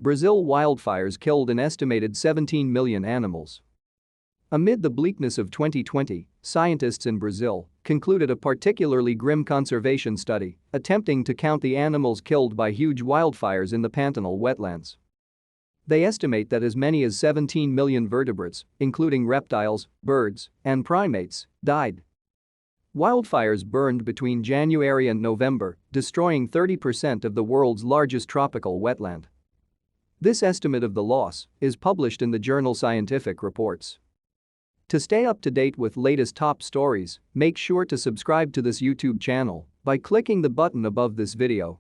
Brazil wildfires killed an estimated 17 million animals. Amid the bleakness of 2020, scientists in Brazil concluded a particularly grim conservation study, attempting to count the animals killed by huge wildfires in the Pantanal wetlands. They estimate that as many as 17 million vertebrates, including reptiles, birds, and primates, died. Wildfires burned between January and November, destroying 30% of the world's largest tropical wetland. This estimate of the loss is published in the journal Scientific Reports. To stay up to date with latest top stories, make sure to subscribe to this YouTube channel by clicking the button above this video.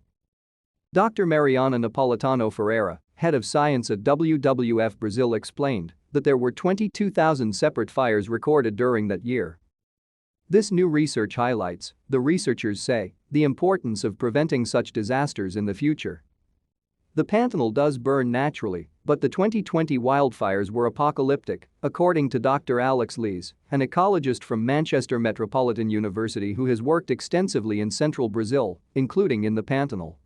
Dr. Mariana Napolitano Ferreira, head of science at WWF-Brazil, explained that there were 22,000 separate fires recorded during that year. This new research highlights, the researchers say, the importance of preventing such disasters in the future. The Pantanal does burn naturally, but the 2020 wildfires were apocalyptic, according to Dr. Alex Lees, an ecologist from Manchester Metropolitan University who has worked extensively in central Brazil, including in the Pantanal.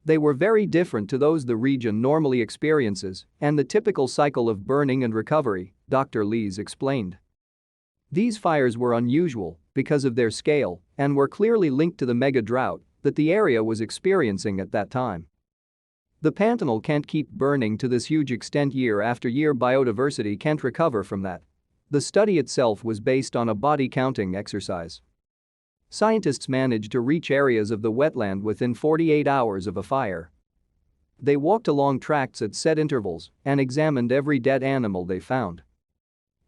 They were very different to those the region normally experiences and the typical cycle of burning and recovery, Dr. Lees explained. These fires were unusual because of their scale and were clearly linked to the mega drought that the area was experiencing at that time. The Pantanal can't keep burning to this huge extent year after year. Biodiversity can't recover from that. The study itself was based on a body counting exercise. Scientists managed to reach areas of the wetland within 48 hours of a fire. They walked along tracts at set intervals and examined every dead animal they found.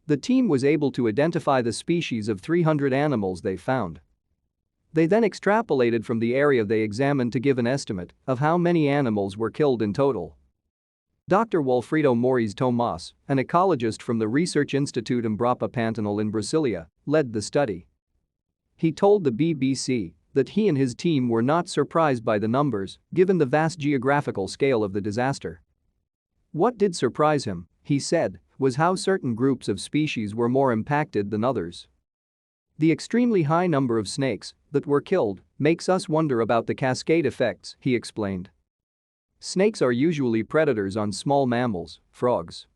The team was able to identify the species of 300 animals they found. They then extrapolated from the area they examined to give an estimate of how many animals were killed in total. Dr. Walfredo Moraes Tomas, an ecologist from the research institute Embrapa Pantanal in Brasilia, led the study. He told the BBC that he and his team were not surprised by the numbers, given the vast geographical scale of the disaster. What did surprise him, he said, was how certain groups of species were more impacted than others. The extremely high number of snakes that were killed makes us wonder about the cascade effects, he explained. Snakes are usually predators on small mammals, frogs.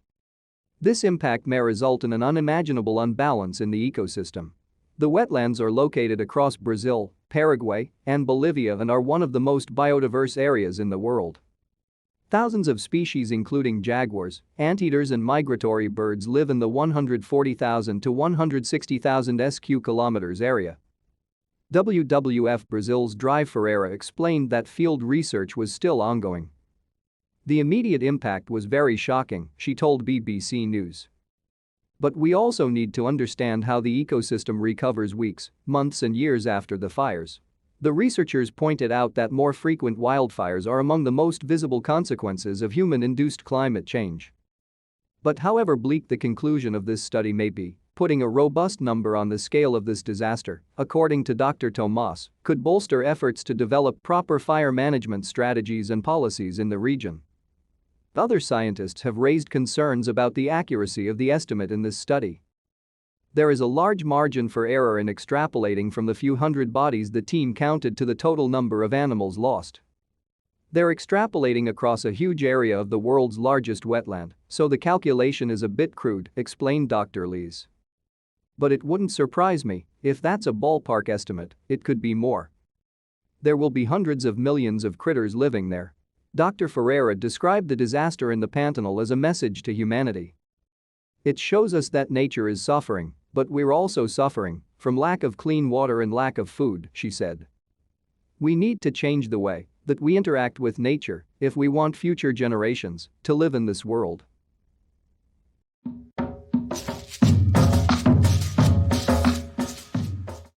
This impact may result in an unimaginable imbalance in the ecosystem. The wetlands are located across Brazil, Paraguay, and Bolivia and are one of the most biodiverse areas in the world. Thousands of species including jaguars, anteaters and migratory birds live in the 140,000 to 160,000 sq km area. WWF Brazil's Drive Ferreira explained that field research was still ongoing. The immediate impact was very shocking, she told BBC News. But we also need to understand how the ecosystem recovers weeks, months and years after the fires. The researchers pointed out that more frequent wildfires are among the most visible consequences of human-induced climate change. But however bleak the conclusion of this study may be, putting a robust number on the scale of this disaster, according to Dr. Tomas, could bolster efforts to develop proper fire management strategies and policies in the region. Other scientists have raised concerns about the accuracy of the estimate in this study. There is a large margin for error in extrapolating from the few hundred bodies the team counted to the total number of animals lost. They're extrapolating across a huge area of the world's largest wetland, so the calculation is a bit crude, explained Dr. Lees. But it wouldn't surprise me if that's a ballpark estimate, it could be more. There will be hundreds of millions of critters living there. Dr. Ferreira described the disaster in the Pantanal as a message to humanity. It shows us that nature is suffering, but we're also suffering from lack of clean water and lack of food, she said. We need to change the way that we interact with nature if we want future generations to live in this world.